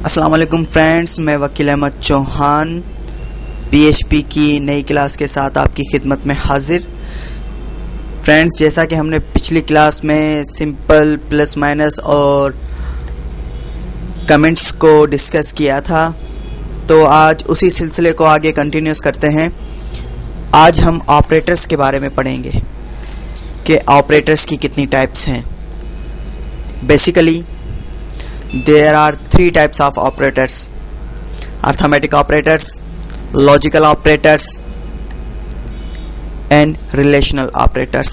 अस्सलाम वालेकुम फ्रेंड्स, मैं वकील अहमद चौहान पीएचपी की नई क्लास के साथ आपकी खिदमत में हाजिर। फ्रेंड्स, जैसा कि हमने पिछली क्लास में सिंपल, प्लस माइनस और कमेंट्स को डिस्कस किया था, तो आज उसी सिलसिले को आगे कंटिन्यूस करते हैं। आज हम ऑपरेटर्स के बारे में पढ़ेंगे कि ऑपरेटर्स की कितनी टाइप्स हैं। Basically there are three types of operators: arithmetic operators, logical operators and relational operators.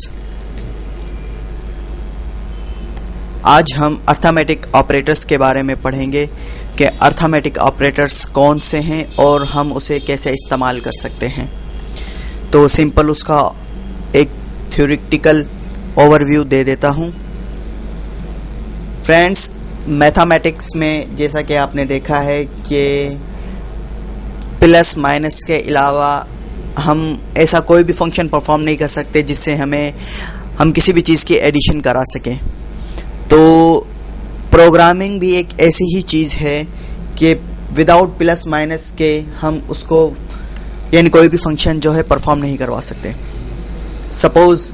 आज हम अर्थमेटिक ऑपरेटर्स के बारे में पढ़ेंगे कि अर्थमेटिक ऑपरेटर्स कौन से हैं और हम उसे कैसे इस्तेमाल कर सकते हैं। तो सिंपल उसका एक थ्योरेटिकल ओवरव्यू दे देता हूँ। फ्रेंड्स, मैथमेटिक्स में जैसा कि आपने देखा है कि प्लस माइनस के अलावा हम ऐसा कोई भी फंक्शन परफॉर्म नहीं कर सकते जिससे हम किसी भी चीज़ की एडिशन करा सकें। तो प्रोग्रामिंग भी एक ऐसी ही चीज़ है कि विदाउट प्लस माइनस के हम उसको यानी कोई भी फंक्शन जो है परफॉर्म नहीं करवा सकते। सपोज़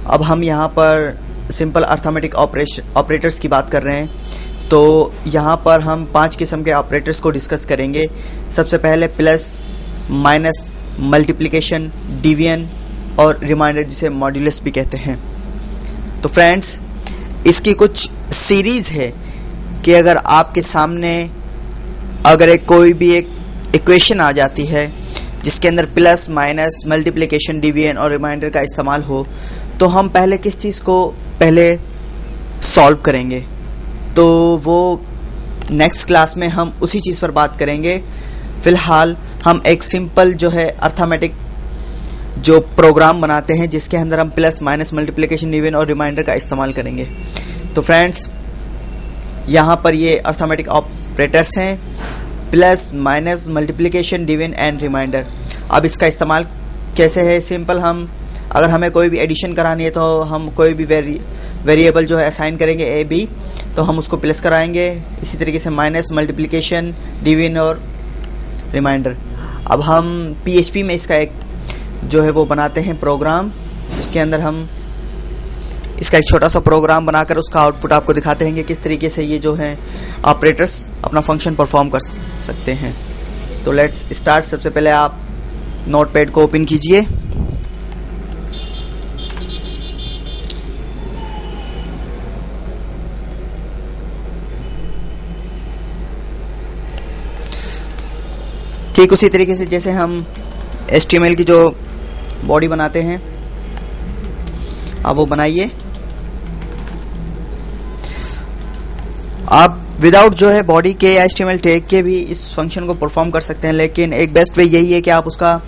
अब हम यहाँ पर सिंपल अर्थमेटिक ऑपरेटर्स की बात कर रहे हैं, तो यहाँ पर हम 5 किस्म के ऑपरेटर्स को डिस्कस करेंगे। सबसे पहले प्लस, माइनस, मल्टीप्लिकेशन, डिवीजन और रिमाइंडर, जिसे मॉड्यूलस भी कहते हैं। तो फ्रेंड्स, इसकी कुछ सीरीज़ है कि अगर आपके सामने अगर कोई भी एक इक्वेशन आ जाती है जिसके अंदर प्लस, माइनस, मल्टीप्लिकेशन, डिवीजन और रिमाइंडर का इस्तेमाल हो, तो हम पहले किस चीज़ को पहले सॉल्व करेंगे, तो वो नेक्स्ट क्लास में हम उसी चीज़ पर बात करेंगे। फ़िलहाल हम एक सिंपल जो है अर्थमेटिक जो प्रोग्राम बनाते हैं जिसके अंदर हम प्लस, माइनस, मल्टीप्लिकेशन, डिवीजन और रिमाइंडर का इस्तेमाल करेंगे। तो फ्रेंड्स, यहाँ पर ये अर्थमेटिक ऑपरेटर्स हैं: plus, minus, multiplication, division and remainder. अब इसका इस्तेमाल कैसे है? सिंपल, हम अगर हमें कोई भी एडिशन करानी है तो हम कोई भी वेरिएबल जो है असाइन करेंगे ए बी, तो हम उसको प्लस कराएंगे। इसी तरीके से माइनस, मल्टीप्लिकेशन, डिवीजन और रिमाइंडर। अब हम पीएचपी में इसका एक जो है वो बनाते हैं प्रोग्राम, जिसके अंदर हम इसका एक छोटा सा प्रोग्राम बनाकर उसका आउटपुट आपको दिखाते हैं कि किस तरीके से ये जो है ऑपरेटर्स अपना फंक्शन परफॉर्म कर सकते हैं। तो लेट्स स्टार्ट। सबसे पहले आप नोटपैड को ओपन कीजिए। ठीक उसी तरीके से जैसे हम HTML की जो बॉडी बनाते हैं, आप वो बनाइए। आप विदाउट जो है बॉडी के या HTML टैग के भी इस फंक्शन को परफॉर्म कर सकते हैं, लेकिन एक बेस्ट वे यही है कि आप उसका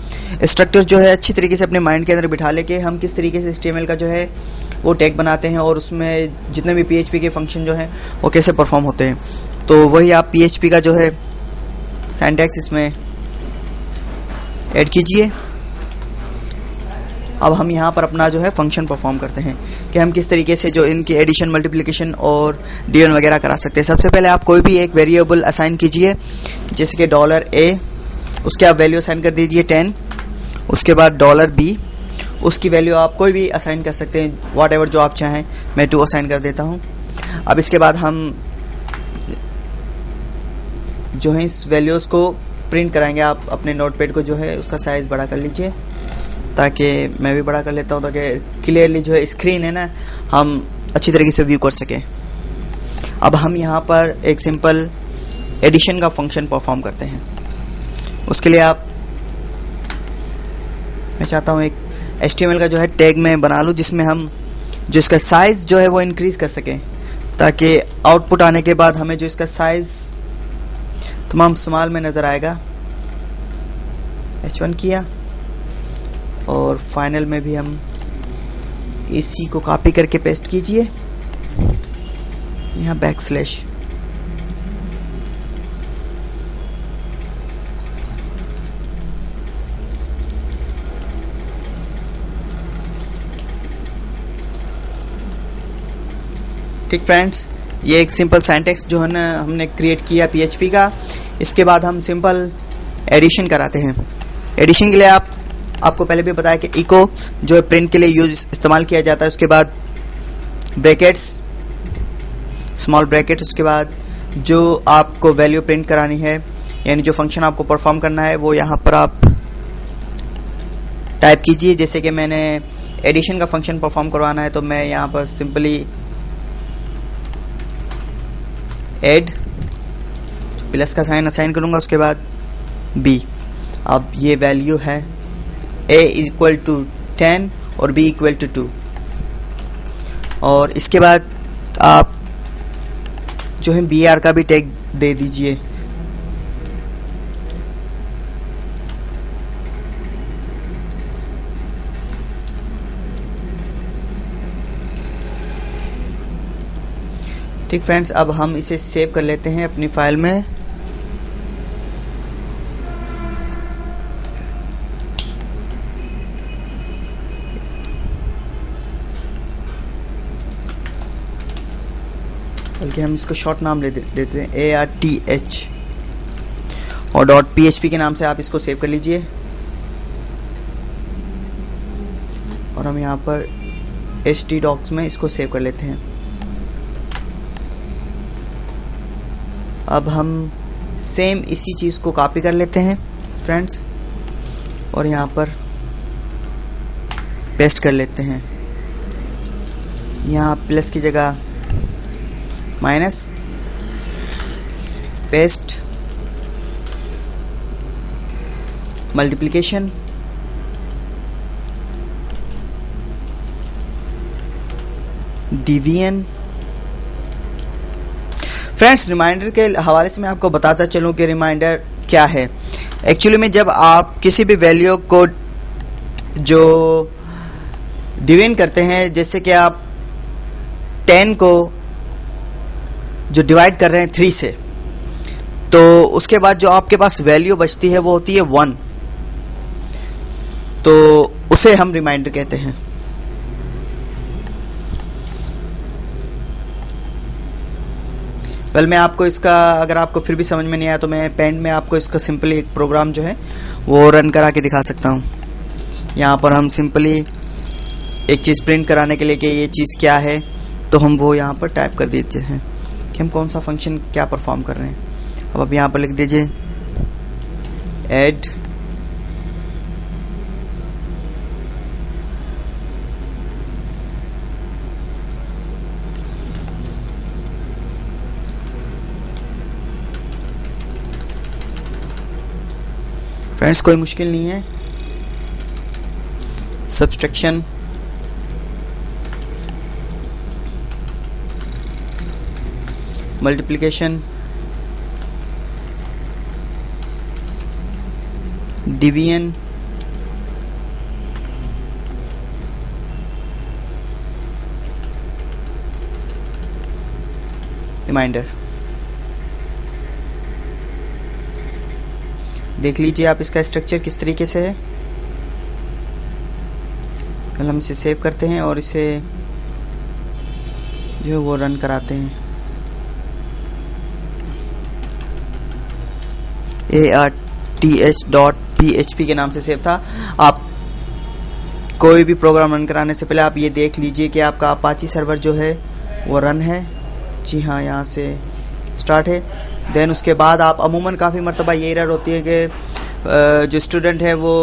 स्ट्रक्चर जो है अच्छी तरीके से अपने माइंड के अंदर बिठा ले कि हम किस तरीके से HTML का जो है वो टैग बनाते हैं और उसमें जितने भी PHP के फंक्शन जो हैं वो कैसे परफॉर्म होते हैं। तो वही आप PHP का जो है सिंटैक्स इसमें ऐड कीजिए। अब हम यहाँ पर अपना जो है फंक्शन परफॉर्म करते हैं कि हम किस तरीके से जो इनकी एडिशन, मल्टीप्लिकेशन और डिवीजन वगैरह करा सकते हैं। सबसे पहले आप कोई भी एक वेरिएबल असाइन कीजिए, जैसे कि $a, उसके आप वैल्यू असाइन कर दीजिए 10। उसके बाद $b, उसकी वैल्यू आप कोई भी असाइन कर सकते हैं, वॉट एवर जो आप चाहें। मैं 2 असाइन कर देता हूँ। अब इसके बाद हम जो है इस वैल्यूज़ को प्रिंट कराएंगे। आप अपने नोटपैड को जो है उसका साइज़ बड़ा कर लीजिए, ताकि मैं भी बड़ा कर लेता हूँ ताकि क्लियरली जो है स्क्रीन है ना हम अच्छी तरीके से व्यू कर सकें। अब हम यहाँ पर एक सिंपल एडिशन का फंक्शन परफॉर्म करते हैं। उसके लिए मैं चाहता हूँ एक HTML का जो है टैग मैं बना लूँ जिसमें हम जो इसका साइज़ जो है वो इंक्रीज़ कर सकें, ताकि आउटपुट आने के बाद हमें जो इसका साइज़ तमाम स्मॉल में नज़र आएगा। H1 किया और फाइनल में भी हम इसी को कॉपी करके पेस्ट कीजिए, यहाँ बैकस्लैश। ठीक फ्रेंड्स, ये एक सिंपल सिंटैक्स जो है ना हमने क्रिएट किया PHP का। इसके बाद हम सिंपल एडिशन कराते हैं। एडिशन के लिए आपको पहले भी बताया कि इको जो है प्रिंट के लिए इस्तेमाल किया जाता है। उसके बाद ब्रैकेट्स, स्मॉल ब्रैकेट्स, उसके बाद जो आपको वैल्यू प्रिंट करानी है यानी जो फंक्शन आपको परफॉर्म करना है वो यहाँ पर आप टाइप कीजिए। जैसे कि मैंने एडिशन का फंक्शन परफॉर्म करवाना है तो मैं यहाँ पर सिंपली ऐड प्लस का साइन असाइन करूँगा, उसके बाद b। अब ये वैल्यू है a इक्वल टू 10 और b इक्वल टू 2। और इसके बाद आप जो है br का भी टैग दे दीजिए। ठीक फ्रेंड्स, अब हम इसे सेव कर लेते हैं अपनी फाइल में। बल्कि हम इसको शॉर्ट नाम देते हैं ARTH, और .php के नाम से आप इसको सेव कर लीजिए। और हम यहाँ पर htdocs में इसको सेव कर लेते हैं। अब हम सेम इसी चीज़ को कॉपी कर लेते हैं फ्रेंड्स और यहाँ पर पेस्ट कर लेते हैं। यहाँ प्लस की जगह minus, paste, multiplication, division. Friends, remainder के हवाले से मैं आपको बताता चलूँ कि रिमाइंडर क्या है। एक्चुअली में जब आप किसी भी वैल्यू को जो डिवीजन करते हैं, जैसे कि आप 10 को जो डिवाइड कर रहे हैं 3 से, तो उसके बाद जो आपके पास वैल्यू बचती है वो होती है 1, तो उसे हम रिमाइंडर कहते हैं। मैं आपको इसका, अगर आपको फिर भी समझ में नहीं आया तो मैं पेंट में आपको इसका सिंपली एक प्रोग्राम जो है वो रन करा के दिखा सकता हूँ। यहाँ पर हम सिंपली एक चीज़ प्रिंट कराने के लिए कि ये चीज़ क्या है, तो हम वो यहाँ पर टाइप कर देते हैं कि हम कौन सा फंक्शन क्या परफॉर्म कर रहे हैं। अब आप यहाँ पर लिख दीजिए ऐड फ्रेंड्स, कोई मुश्किल नहीं है। Subtraction, multiplication, division, remainder. देख लीजिए आप इसका स्ट्रक्चर किस तरीके से है। पहले हम इसे सेव करते हैं और इसे जो है वो रन कराते हैं। ARTH.php के नाम से सेव था। आप कोई भी प्रोग्राम रन कराने से पहले आप ये देख लीजिए कि आपका अपाची सर्वर जो है वो रन है। जी हाँ, यहाँ से स्टार्ट है। देन उसके बाद आप अमूमन काफ़ी मरतबा ये एरर होती है कि जो स्टूडेंट है वो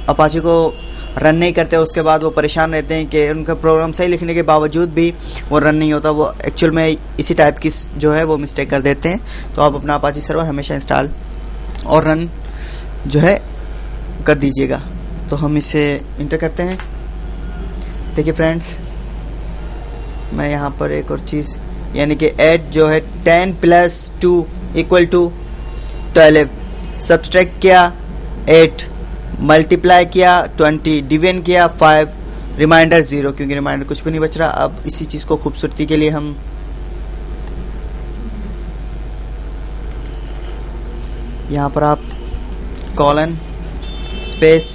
अपाची को रन नहीं करते, उसके बाद वो परेशान रहते हैं कि उनका प्रोग्राम सही लिखने के बावजूद भी वो रन नहीं होता। वो एक्चुअल में इसी टाइप की जो है वो मिस्टेक कर देते हैं। तो आप अपना अपाची सर्वर हमेशा इंस्टॉल और रन जो है कर दीजिएगा। तो हम इसे इंटर करते हैं। देखिए फ्रेंड्स, मैं यहाँ पर एक और चीज़ यानी कि ऐड जो है 10 + 2 = 12, सब्सट्रैक्ट किया 8, मल्टीप्लाई किया 20, डिवीजन किया 5, रिमाइंडर 0, क्योंकि रिमाइंडर कुछ भी नहीं बच रहा। अब इसी चीज़ को खूबसूरती के लिए हम यहाँ पर आप कॉलन स्पेस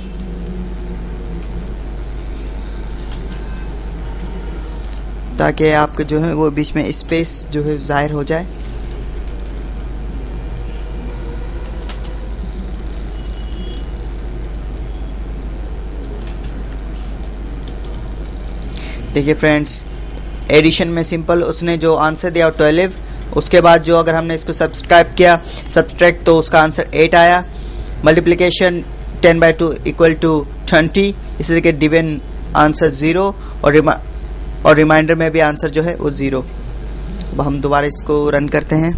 ताकि आपके जो है वो बीच में स्पेस जो है ज़ाहिर हो जाए। देखिए फ्रेंड्स, एडिशन में सिंपल उसने जो आंसर दिया 12, उसके बाद जो अगर हमने इसको सब्सट्रैक्ट तो उसका आंसर 8 आया। मल्टीप्लिकेशन 10/2 इक्वल टू 20, इसी तरीके डिवीजन आंसर 0 और रिमाइंडर में भी आंसर जो है वो 0। अब हम दोबारा इसको रन करते हैं।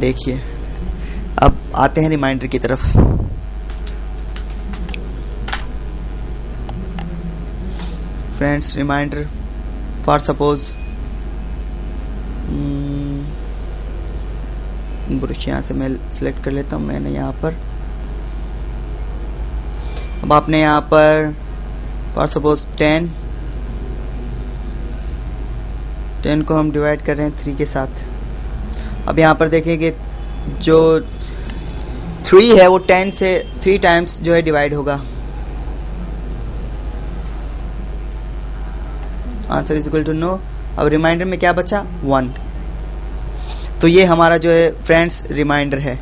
देखिए अब आते हैं रिमाइंडर की तरफ। Friends, remainder for suppose brush यहाँ से मैं सिलेक्ट कर लेता हूँ। मैंने यहाँ पर, अब आपने यहाँ पर फॉर सपोज 10 को हम डिवाइड कर रहे हैं 3 के साथ। अब यहाँ पर देखेंगे जो 3 है वो 10 से 3 टाइम्स जो है डिवाइड होगा। Answer is equal to no. अब रिमाइंडर में क्या बचा? 1। तो ये हमारा जो है फ्रेंड्स रिमाइंडर है।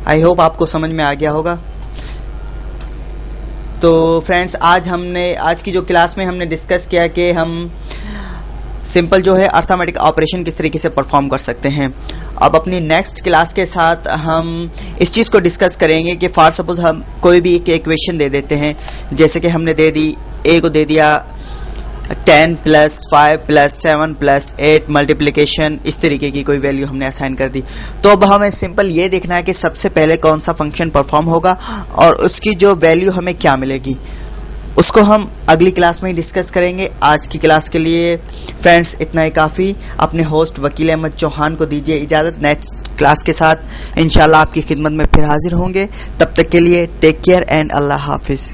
आई होप आपको समझ में आ गया होगा। तो फ्रेंड्स, आज की जो क्लास में हमने डिस्कस किया कि हम सिंपल जो है अर्थमेटिक ऑपरेशन किस तरीके से परफॉर्म कर सकते हैं। अब अपनी नेक्स्ट क्लास के साथ हम इस चीज़ को डिस्कस करेंगे कि फॉर सपोज हम कोई भी एक इक्वेशन दे देते हैं, जैसे कि हमने दे दी ए को दे दिया 10 + 5 + 7 + 8 मल्टीप्लिकेशन, इस तरीके की कोई वैल्यू हमने असाइन कर दी। तो अब हमें सिंपल ये देखना है कि सबसे पहले कौन सा फंक्शन परफॉर्म होगा और उसकी जो वैल्यू हमें क्या मिलेगी, उसको हम अगली क्लास में ही डिस्कस करेंगे। आज की क्लास के लिए फ्रेंड्स इतना ही काफ़ी। अपने होस्ट वकील अहमद चौहान को दीजिए इजाज़त। नेक्स्ट क्लास के साथ इंशाल्लाह आपकी खिदमत में फिर हाजिर होंगे। तब तक के लिए टेक केयर एंड अल्लाह हाफिज़।